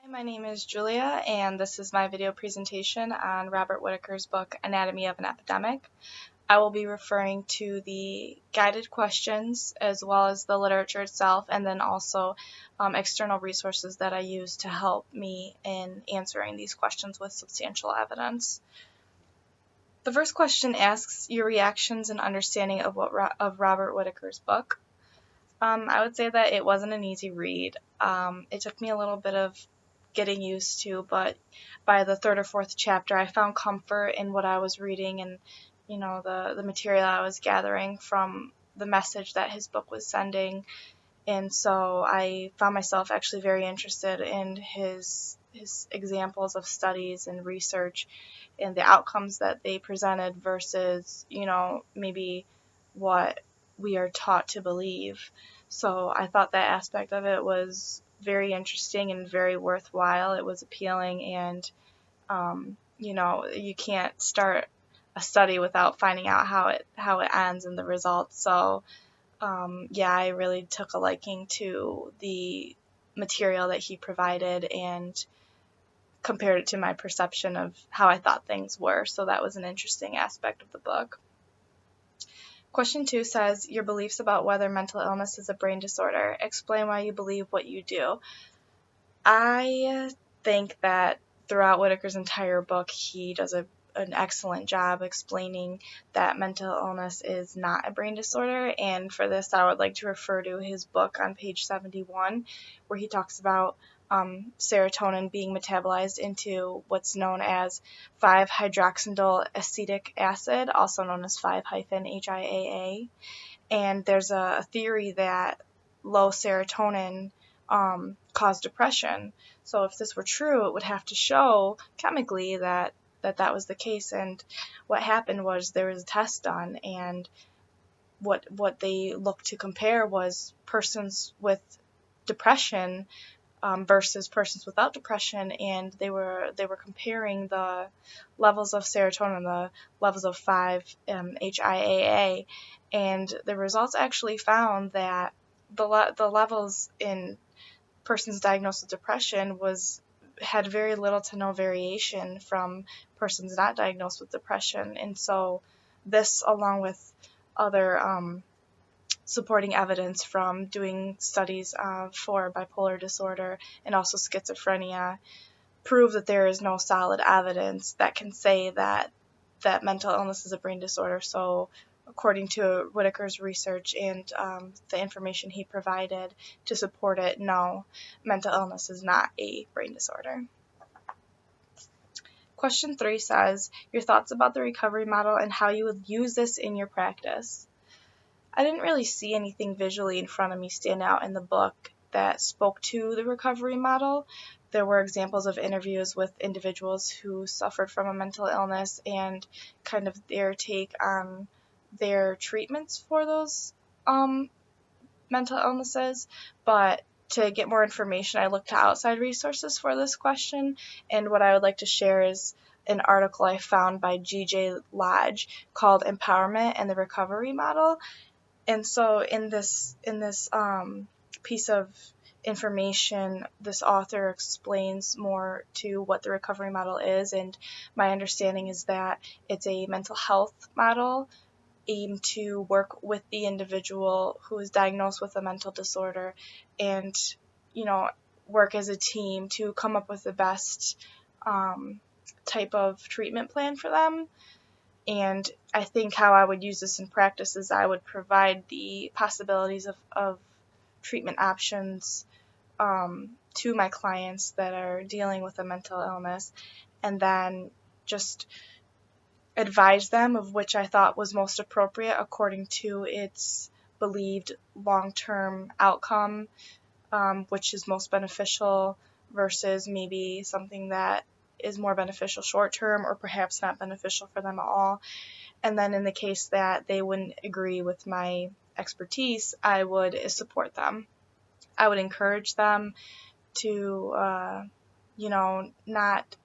Hi, my name is Julia, and this is my video presentation on Robert Whitaker's book, Anatomy of an Epidemic. I will be referring to the guided questions as well as the literature itself, and then also external resources that I use to help me in answering these questions with substantial evidence. The first question asks your reactions and understanding of Robert Whitaker's book. I would say that it wasn't an easy read. It took me a little bit of getting used to, but by the third or fourth chapter, I found comfort in what I was reading and, the material I was gathering from the message that his book was sending. And so I found myself actually very interested in his examples of studies and research and the outcomes that they presented versus, maybe what we are taught to believe. So I thought that aspect of it was very interesting and very worthwhile. It was appealing, and you can't start a study without finding out how it ends and the results. So I really took a liking to the material that he provided and compared it to my perception of how I thought things were. So that was an interesting aspect of the book. Question 2 says, your beliefs about whether mental illness is a brain disorder. Explain why you believe what you do. I think that throughout Whitaker's entire book, he does an excellent job explaining that mental illness is not a brain disorder, and for this I would like to refer to his book on page 71, where he talks about serotonin being metabolized into what's known as 5-hydroxyl acetic acid, also known as 5-HIAA, and there's a theory that low serotonin cause depression. So if this were true, it would have to show chemically that was the case. And what happened was there was a test done, and what they looked to compare was persons with depression versus persons without depression, and they were comparing the levels of serotonin, the levels of 5-HIAA, and the results actually found that the levels in persons diagnosed with depression had very little to no variation from persons not diagnosed with depression. And so this, along with other supporting evidence from doing studies for bipolar disorder and also schizophrenia, prove that there is no solid evidence that can say that mental illness is a brain disorder. So according to Whitaker's research and the information he provided to support it, no, mental illness is not a brain disorder. Question 3 says, your thoughts about the recovery model and how you would use this in your practice. I didn't really see anything visually in front of me stand out in the book that spoke to the recovery model. There were examples of interviews with individuals who suffered from a mental illness and kind of their take on their treatments for those mental illnesses, but to get more information, I looked to outside resources for this question, and what I would like to share is an article I found by G.J. Lodge called Empowerment and the Recovery Model. And so in this piece of information, this author explains more to what the recovery model is, and my understanding is that it's a mental health model aimed to work with the individual who is diagnosed with a mental disorder and, work as a team to come up with the best type of treatment plan for them. And I think how I would use this in practice is I would provide the possibilities of treatment options to my clients that are dealing with a mental illness, and then just advise them of which I thought was most appropriate according to its believed long-term outcome, which is most beneficial versus maybe something that is more beneficial short-term or perhaps not beneficial for them at all. And then in the case that they wouldn't agree with my expertise, I would support them. I would encourage them to, not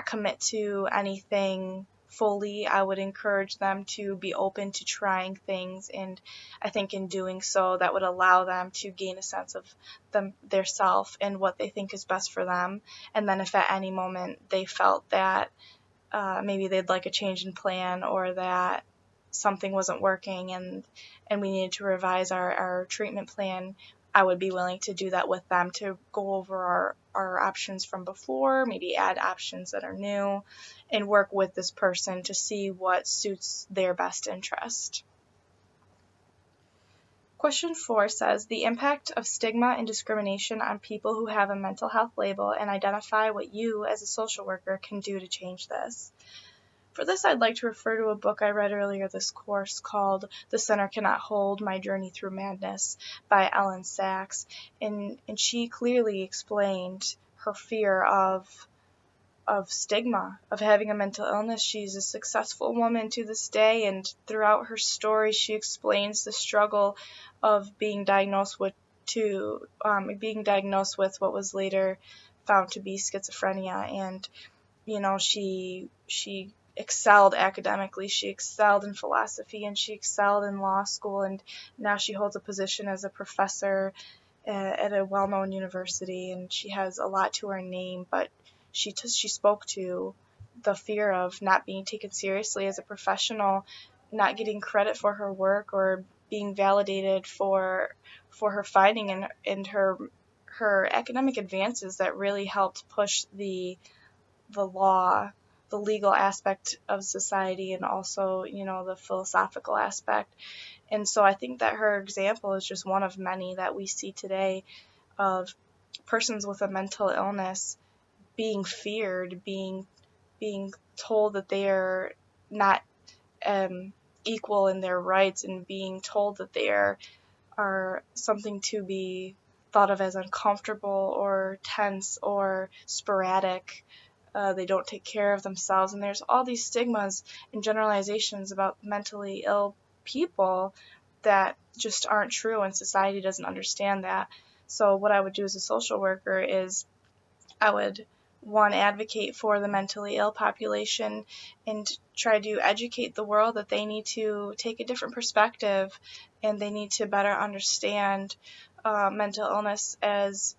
commit to anything fully. I would encourage them to be open to trying things, and I think in doing so, that would allow them to gain a sense of their self and what they think is best for them. And then if at any moment they felt that maybe they'd like a change in plan, or that something wasn't working and we needed to revise our treatment plan, I would be willing to do that with them, to go over our options from before, maybe add options that are new, and work with this person to see what suits their best interest. Question 4 says, the impact of stigma and discrimination on people who have a mental health label, and identify what you as a social worker can do to change this. For this, I'd like to refer to a book I read earlier this course called The Center Cannot Hold: My Journey Through Madness by Ellen Sachs. And she clearly explained her fear of stigma, of having a mental illness. She's a successful woman to this day, and throughout her story, she explains the struggle of being diagnosed with what was later found to be schizophrenia. And she excelled academically, she excelled in philosophy, and she excelled in law school, and now she holds a position as a professor at a well-known university, and she has a lot to her name. But she spoke to the fear of not being taken seriously as a professional, not getting credit for her work, or being validated for her finding and her academic advances that really helped push the law, the legal aspect of society, and also, the philosophical aspect. And so I think that her example is just one of many that we see today of persons with a mental illness being feared, being told that they are not equal in their rights, and being told that they are something to be thought of as uncomfortable or tense or sporadic. They don't take care of themselves, and there's all these stigmas and generalizations about mentally ill people that just aren't true, and society doesn't understand that. So what I would do as a social worker is I would, one, advocate for the mentally ill population and try to educate the world that they need to take a different perspective, and they need to better understand mental illness as,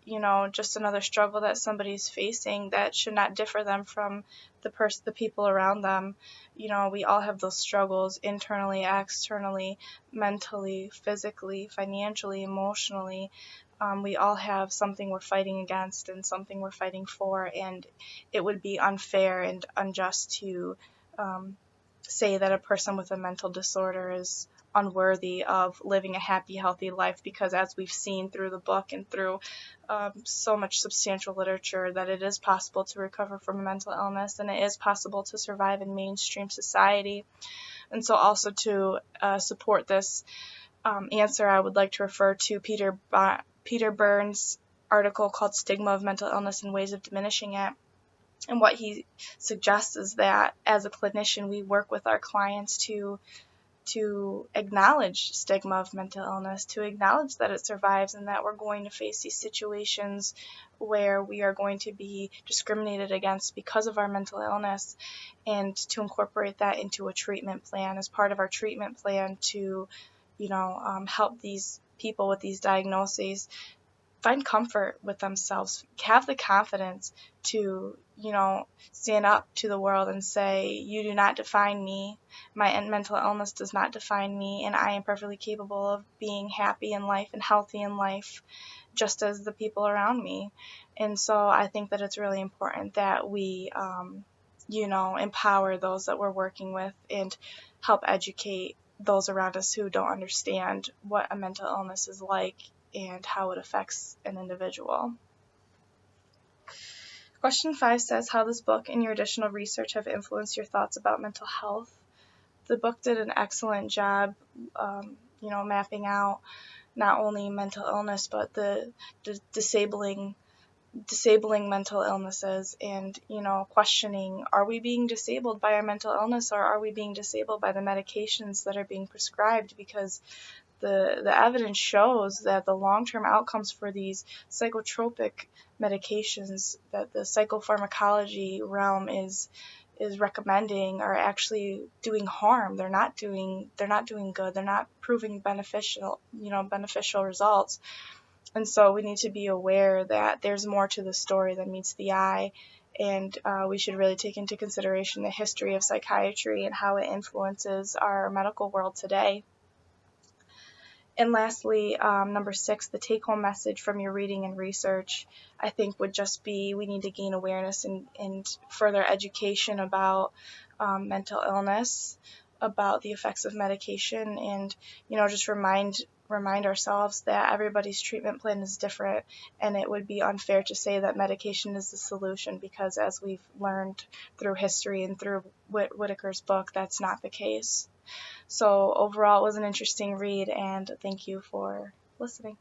just another struggle that somebody's facing that should not differ them from the people around them. We all have those struggles internally, externally, mentally, physically, financially, emotionally. We all have something we're fighting against and something we're fighting for, and it would be unfair and unjust to say that a person with a mental disorder is unworthy of living a happy, healthy life, because as we've seen through the book and through so much substantial literature, that it is possible to recover from a mental illness, and it is possible to survive in mainstream society. And so also to support this answer, I would like to refer to Peter Burns' article called Stigma of Mental Illness and Ways of Diminishing It. And what he suggests is that as a clinician, we work with our clients to acknowledge stigma of mental illness, to acknowledge that it survives, and that we're going to face these situations where we are going to be discriminated against because of our mental illness, and to incorporate that into a treatment plan as part of our treatment plan to, help these people with these diagnoses find comfort with themselves, have the confidence to, stand up to the world and say, you do not define me, my mental illness does not define me, and I am perfectly capable of being happy in life and healthy in life, just as the people around me. And so I think that it's really important that we, empower those that we're working with and help educate those around us who don't understand what a mental illness is like and how it affects an individual. Question 5 says, how this book and your additional research have influenced your thoughts about mental health. The book did an excellent job, mapping out not only mental illness, but the disabling mental illnesses, and, questioning, are we being disabled by our mental illness, or are we being disabled by the medications that are being prescribed? Because the evidence shows that the long-term outcomes for these psychotropic medications, that the psychopharmacology realm is is recommending are actually doing harm. They're not doing good. They're not proving beneficial results. And so we need to be aware that there's more to the story than meets the eye, and we should really take into consideration the history of psychiatry and how it influences our medical world today. And lastly, number 6, the take-home message from your reading and research, I think would just be we need to gain awareness and further education about mental illness, about the effects of medication, and just remind ourselves that everybody's treatment plan is different, and it would be unfair to say that medication is the solution, because as we've learned through history and through Whitaker's book, that's not the case. So overall, it was an interesting read, and thank you for listening.